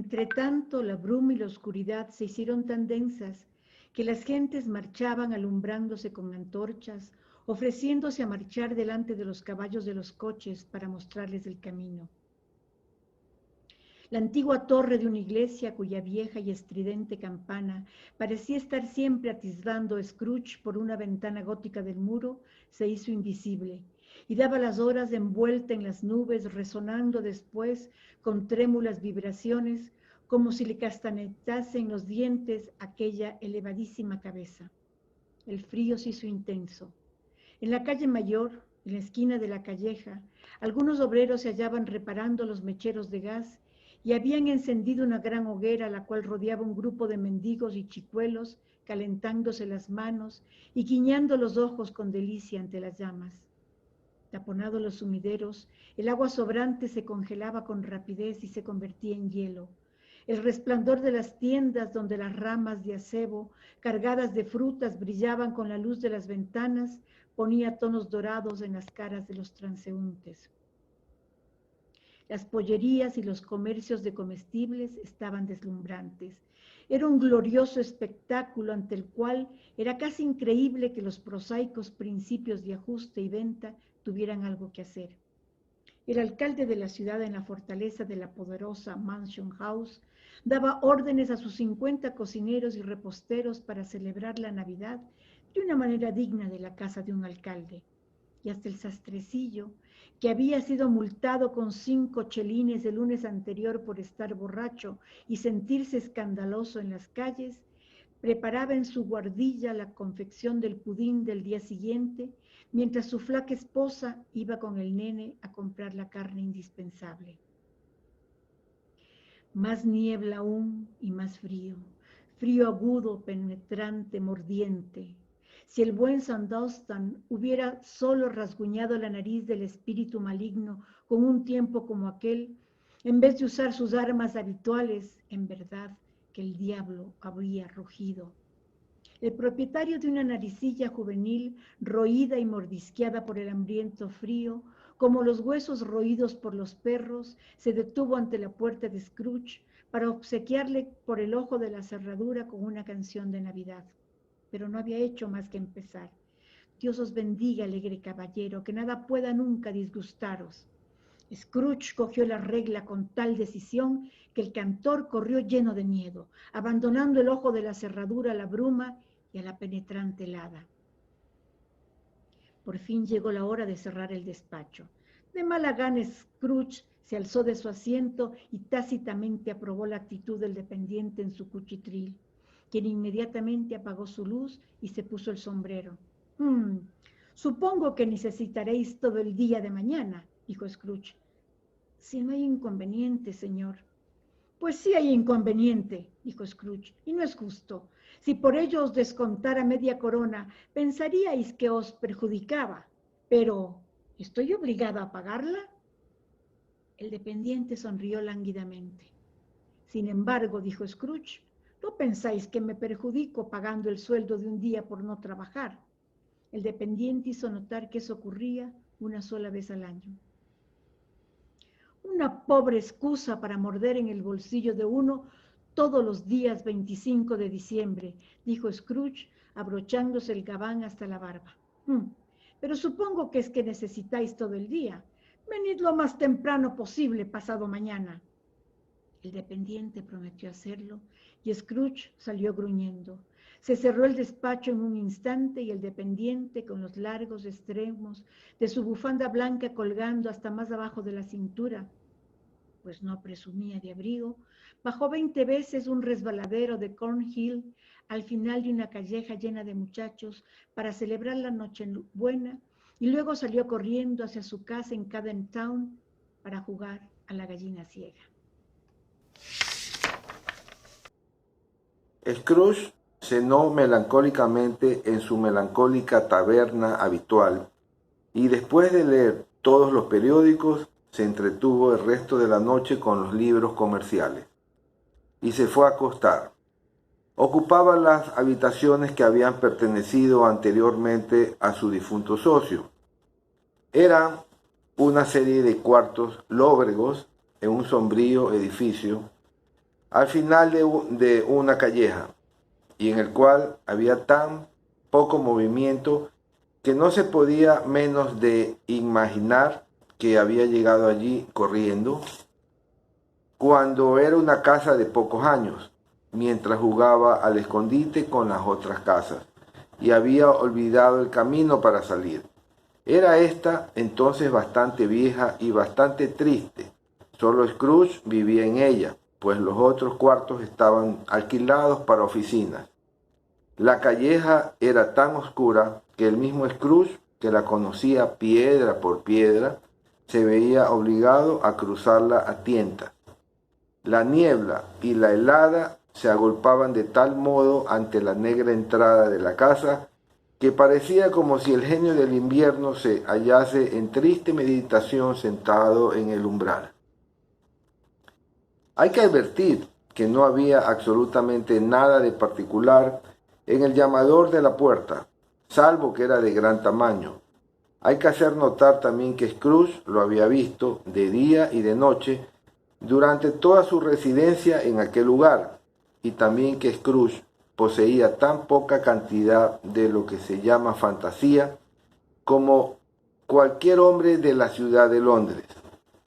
Entretanto, la bruma y la oscuridad se hicieron tan densas que las gentes marchaban alumbrándose con antorchas, ofreciéndose a marchar delante de los caballos de los coches para mostrarles el camino. La antigua torre de una iglesia, cuya vieja y estridente campana parecía estar siempre atisbando a Scrooge por una ventana gótica del muro, se hizo invisible, y daba las horas envuelta en las nubes, resonando después con trémulas vibraciones, como si le castañetasen los dientes aquella elevadísima cabeza. El frío se hizo intenso. En la calle Mayor, en la esquina de la calleja, algunos obreros se hallaban reparando los mecheros de gas y habían encendido una gran hoguera, la cual rodeaba un grupo de mendigos y chicuelos, calentándose las manos y guiñando los ojos con delicia ante las llamas. Taponados los sumideros, el agua sobrante se congelaba con rapidez y se convertía en hielo. El resplandor de las tiendas donde las ramas de acebo, cargadas de frutas, brillaban con la luz de las ventanas, ponía tonos dorados en las caras de los transeúntes. Las pollerías y los comercios de comestibles estaban deslumbrantes. Era un glorioso espectáculo ante el cual era casi increíble que los prosaicos principios de ajuste y venta tuvieran algo que hacer. El alcalde de la ciudad, en la fortaleza de la poderosa Mansion House, daba órdenes a sus 50 cocineros y reposteros para celebrar la Navidad de una manera digna de la casa de un alcalde. Y hasta el sastrecillo, que había sido multado con 5 chelines el lunes anterior por estar borracho y sentirse escandaloso en las calles, preparaba en su guardilla la confección del pudín del día siguiente, mientras su flaca esposa iba con el nene a comprar la carne indispensable. Más niebla aún y más frío, frío agudo, penetrante, mordiente. Si el buen Sandalstan hubiera solo rasguñado la nariz del espíritu maligno con un tiempo como aquel, en vez de usar sus armas habituales, en verdad que el diablo habría rugido. El propietario de una naricilla juvenil, roída y mordisqueada por el hambriento frío, como los huesos roídos por los perros, se detuvo ante la puerta de Scrooge para obsequiarle por el ojo de la cerradura con una canción de Navidad. Pero no había hecho más que empezar. Dios os bendiga, alegre caballero, que nada pueda nunca disgustaros. Scrooge cogió la regla con tal decisión que el cantor corrió lleno de miedo, abandonando el ojo de la cerradura a la bruma y a la penetrante helada. Por fin llegó la hora de cerrar el despacho. De mala gana, Scrooge se alzó de su asiento y tácitamente aprobó la actitud del dependiente en su cuchitril, quien inmediatamente apagó su luz y se puso el sombrero. Supongo que necesitaréis todo el día de mañana, dijo Scrooge. Si no hay inconveniente, señor. Pues sí hay inconveniente, dijo Scrooge, y no es justo. Si por ello os descontara media corona, pensaríais que os perjudicaba. Pero, ¿estoy obligado a pagarla? El dependiente sonrió lánguidamente. Sin embargo, dijo Scrooge, ¿no pensáis que me perjudico pagando el sueldo de un día por no trabajar? El dependiente hizo notar que eso ocurría una sola vez al año. Una pobre excusa para morder en el bolsillo de uno todos los días 25 de diciembre, dijo Scrooge, abrochándose el gabán hasta la barba. Pero supongo que es que necesitáis todo el día. Venid lo más temprano posible pasado mañana. El dependiente prometió hacerlo y Scrooge salió gruñendo. Se cerró el despacho en un instante y el dependiente, con los largos extremos de su bufanda blanca colgando hasta más abajo de la cintura, pues no presumía de abrigo, bajó 20 veces un resbaladero de Cornhill al final de una calleja llena de muchachos para celebrar la Nochebuena y luego salió corriendo hacia su casa en Camden Town para jugar a la gallina ciega. Scrooge cenó melancólicamente en su melancólica taberna habitual y después de leer todos los periódicos se entretuvo el resto de la noche con los libros comerciales y se fue a acostar. Ocupaba las habitaciones que habían pertenecido anteriormente a su difunto socio. Eran una serie de cuartos lóbregos en un sombrío edificio al final de una calleja, y en el cual había tan poco movimiento que no se podía menos de imaginar que había llegado allí corriendo cuando era una casa de pocos años, mientras jugaba al escondite con las otras casas, y había olvidado el camino para salir. Era esta entonces bastante vieja y bastante triste. Solo Scrooge vivía en ella, pues los otros cuartos estaban alquilados para oficinas. La calleja era tan oscura que el mismo Scrooge, que la conocía piedra por piedra, se veía obligado a cruzarla a tientas. La niebla y la helada se agolpaban de tal modo ante la negra entrada de la casa que parecía como si el genio del invierno se hallase en triste meditación sentado en el umbral. Hay que advertir que no había absolutamente nada de particular en el llamador de la puerta, salvo que era de gran tamaño. Hay que hacer notar también que Scrooge lo había visto de día y de noche durante toda su residencia en aquel lugar, y también que Scrooge poseía tan poca cantidad de lo que se llama fantasía como cualquier hombre de la ciudad de Londres,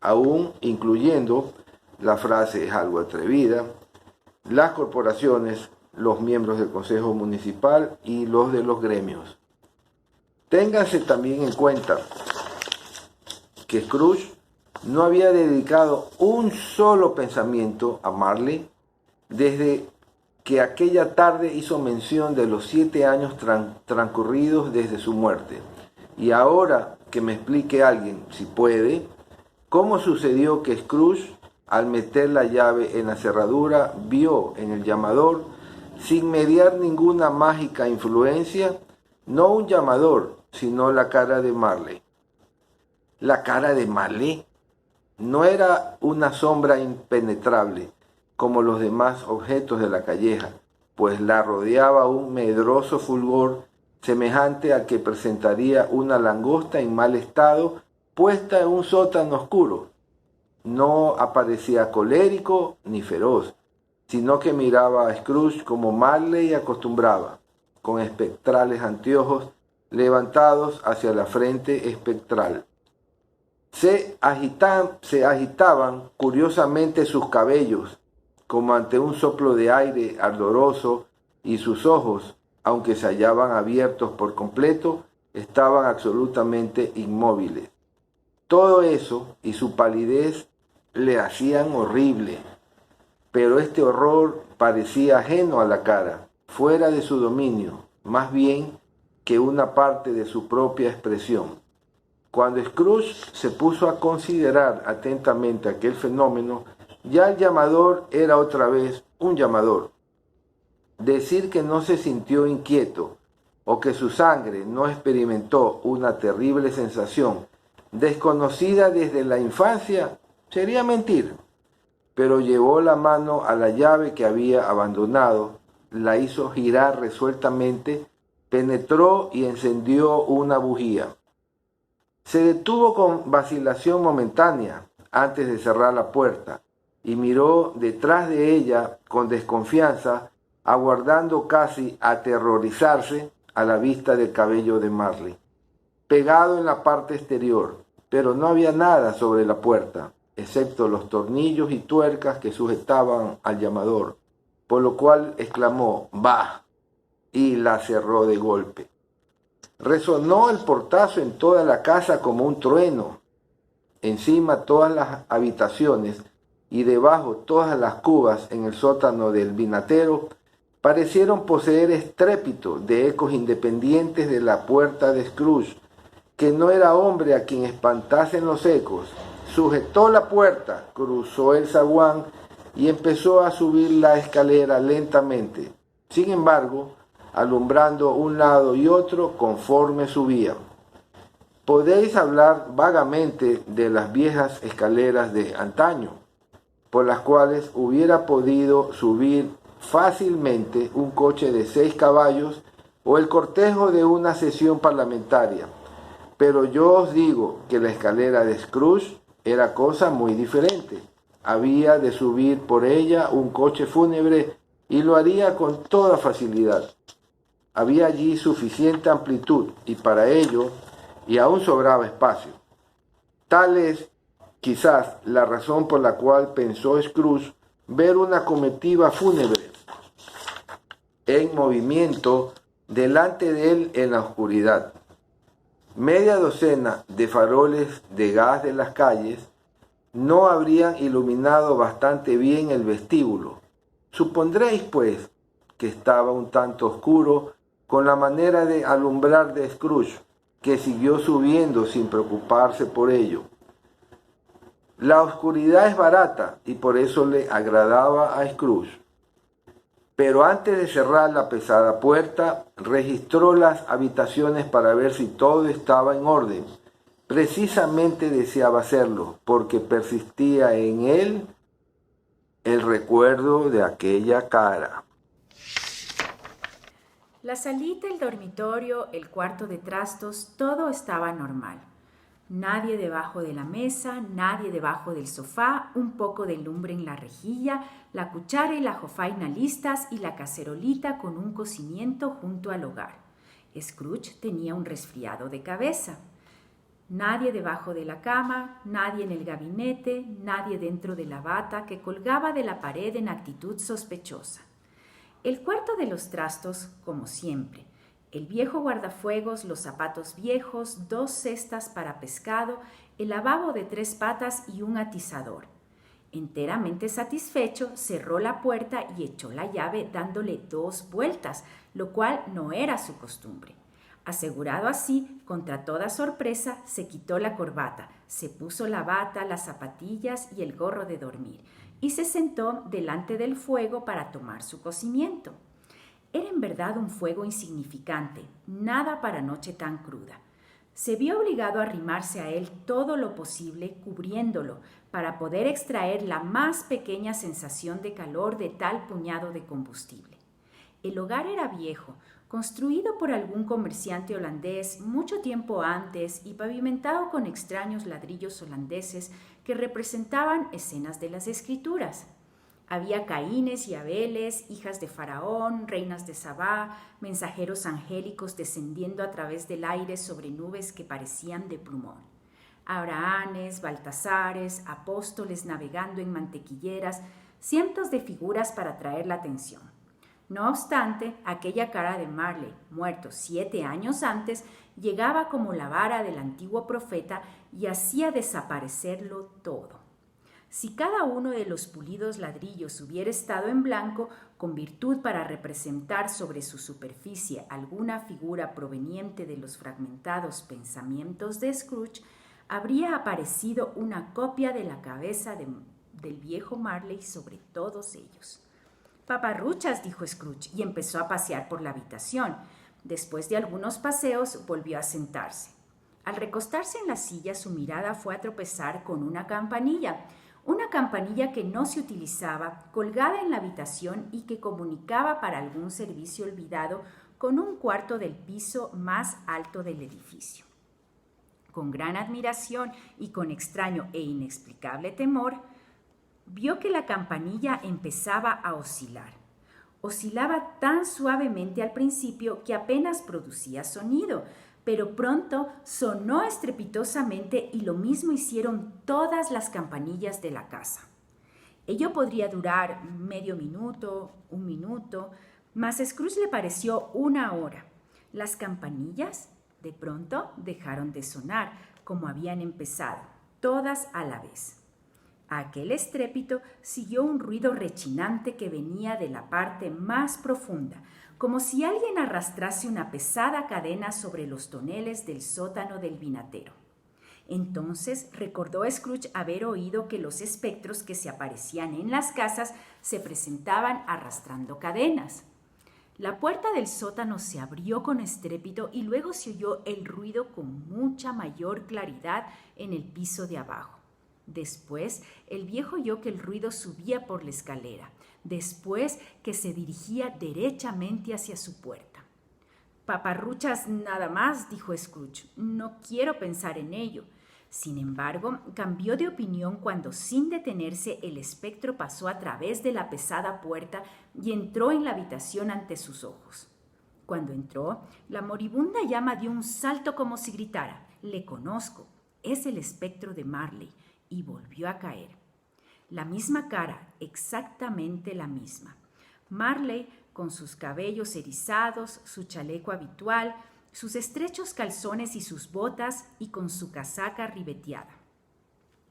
aún incluyendo, la frase es algo atrevida, las corporaciones, los miembros del Consejo Municipal y los de los gremios. Ténganse también en cuenta que Scrooge no había dedicado un solo pensamiento a Marley desde que aquella tarde hizo mención de los 7 años transcurridos desde su muerte. Y ahora que me explique alguien, si puede, cómo sucedió que Scrooge, al meter la llave en la cerradura, vio en el llamador, sin mediar ninguna mágica influencia, no un llamador, sino la cara de Marley. ¿La cara de Marley? No era una sombra impenetrable, como los demás objetos de la calleja, pues la rodeaba un medroso fulgor semejante al que presentaría una langosta en mal estado puesta en un sótano oscuro. No aparecía colérico ni feroz, sino que miraba a Scrooge como Marley acostumbraba, con espectrales anteojos levantados hacia la frente espectral. Se agitaban curiosamente sus cabellos, como ante un soplo de aire ardoroso, y sus ojos, aunque se hallaban abiertos por completo, estaban absolutamente inmóviles. Todo eso y su palidez le hacían horrible, pero este horror parecía ajeno a la cara, fuera de su dominio, más bien que una parte de su propia expresión. Cuando Scrooge se puso a considerar atentamente aquel fenómeno, ya el llamador era otra vez un llamador. Decir que no se sintió inquieto o que su sangre no experimentó una terrible sensación desconocida desde la infancia sería mentir, pero llevó la mano a la llave que había abandonado, la hizo girar resueltamente, penetró y encendió una bujía. Se detuvo con vacilación momentánea antes de cerrar la puerta y miró detrás de ella con desconfianza, aguardando casi aterrorizarse a la vista del cabello de Marley, pegado en la parte exterior, pero no había nada sobre la puerta, excepto los tornillos y tuercas que sujetaban al llamador, por lo cual exclamó «¡Bah!» y la cerró de golpe. Resonó el portazo en toda la casa como un trueno. Encima todas las habitaciones y debajo todas las cubas en el sótano del vinatero parecieron poseer estrépito de ecos independientes de la puerta de Scrooge, que no era hombre a quien espantasen los ecos. Sujetó la puerta, cruzó el zaguán y empezó a subir la escalera lentamente. Sin embargo, alumbrando un lado y otro conforme subía. Podéis hablar vagamente de las viejas escaleras de antaño, por las cuales hubiera podido subir fácilmente un coche de 6 caballos o el cortejo de una sesión parlamentaria, pero yo os digo que la escalera de Scrooge era cosa muy diferente. había de subir por ella un coche fúnebre y lo haría con toda facilidad. Había allí suficiente amplitud y para ello, y aún sobraba espacio. Tal es quizás la razón por la cual pensó Scrooge ver una comitiva fúnebre en movimiento delante de él en la oscuridad. Media docena de faroles de gas de las calles no habrían iluminado bastante bien el vestíbulo. Supondréis, pues, que estaba un tanto oscuro con la manera de alumbrar de Scrooge, que siguió subiendo sin preocuparse por ello. La oscuridad es barata y por eso le agradaba a Scrooge. Pero antes de cerrar la pesada puerta, registró las habitaciones para ver si todo estaba en orden. Precisamente deseaba hacerlo, porque persistía en él el recuerdo de aquella cara. La salita, el dormitorio, el cuarto de trastos, todo estaba normal. Nadie debajo de la mesa, nadie debajo del sofá, un poco de lumbre en la rejilla, la cuchara y la jofaina listas y la cacerolita con un cocimiento junto al hogar. Scrooge tenía un resfriado de cabeza. Nadie debajo de la cama, nadie en el gabinete, nadie dentro de la bata que colgaba de la pared en actitud sospechosa. El cuarto de los trastos, como siempre. El viejo guardafuegos, los zapatos viejos, 2 cestas para pescado, el lavabo de 3 patas y un atizador. Enteramente satisfecho, cerró la puerta y echó la llave dándole 2 vueltas, lo cual no era su costumbre. Asegurado así, contra toda sorpresa, se quitó la corbata, se puso la bata, las zapatillas y el gorro de dormir, y se sentó delante del fuego para tomar su cocimiento. Era en verdad un fuego insignificante, nada para noche tan cruda. Se vio obligado a arrimarse a él todo lo posible, cubriéndolo, para poder extraer la más pequeña sensación de calor de tal puñado de combustible. El hogar era viejo, construido por algún comerciante holandés mucho tiempo antes y pavimentado con extraños ladrillos holandeses que representaban escenas de las Escrituras. Había Caínes y Abeles, hijas de Faraón, reinas de Sabá, mensajeros angélicos descendiendo a través del aire sobre nubes que parecían de plumón. Abrahames, Baltasares, apóstoles navegando en mantequilleras, cientos de figuras para atraer la atención. No obstante, aquella cara de Marley, muerto 7 años antes, llegaba como la vara del antiguo profeta y hacía desaparecerlo todo. Si cada uno de los pulidos ladrillos hubiera estado en blanco, con virtud para representar sobre su superficie alguna figura proveniente de los fragmentados pensamientos de Scrooge, habría aparecido una copia de la cabeza del viejo Marley sobre todos ellos. «Paparruchas», dijo Scrooge, y empezó a pasear por la habitación. Después de algunos paseos, volvió a sentarse. Al recostarse en la silla, su mirada fue a tropezar con una campanilla que no se utilizaba, colgada en la habitación y que comunicaba para algún servicio olvidado con un cuarto del piso más alto del edificio. Con gran admiración y con extraño e inexplicable temor, vio que la campanilla empezaba a oscilar. Oscilaba tan suavemente al principio que apenas producía sonido, pero pronto sonó estrepitosamente y lo mismo hicieron todas las campanillas de la casa. Ello podría durar medio minuto, 1 minuto, mas a Scrooge le pareció 1 hora. Las campanillas, de pronto, dejaron de sonar como habían empezado, todas a la vez. A aquel estrépito siguió un ruido rechinante que venía de la parte más profunda, como si alguien arrastrase una pesada cadena sobre los toneles del sótano del vinatero. Entonces recordó Scrooge haber oído que los espectros que se aparecían en las casas se presentaban arrastrando cadenas. La puerta del sótano se abrió con estrépito y luego se oyó el ruido con mucha mayor claridad en el piso de abajo. Después, el viejo oyó que el ruido subía por la escalera, después que se dirigía derechamente hacia su puerta. «Paparruchas nada más», dijo Scrooge. «No quiero pensar en ello. Sin embargo, cambió de opinión cuando, sin detenerse, el espectro pasó a través de la pesada puerta y entró en la habitación ante sus ojos. Cuando entró, la moribunda llama dio un salto como si gritara: «Le conozco, es el espectro de Marley», y volvió a caer. La misma cara, exactamente la misma. Marley, con sus cabellos erizados, su chaleco habitual, sus estrechos calzones y sus botas, y con su casaca ribeteada.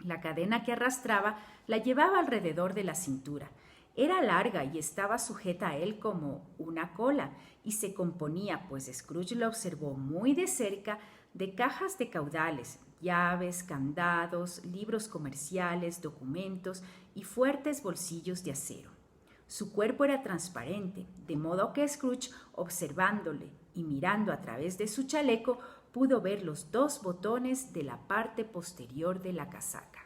La cadena que arrastraba la llevaba alrededor de la cintura. Era larga y estaba sujeta a él como una cola, y se componía, pues Scrooge lo observó muy de cerca, de cajas de caudales, llaves, candados, libros comerciales, documentos y fuertes bolsillos de acero. Su cuerpo era transparente, de modo que Scrooge, observándole y mirando a través de su chaleco, pudo ver los 2 botones de la parte posterior de la casaca.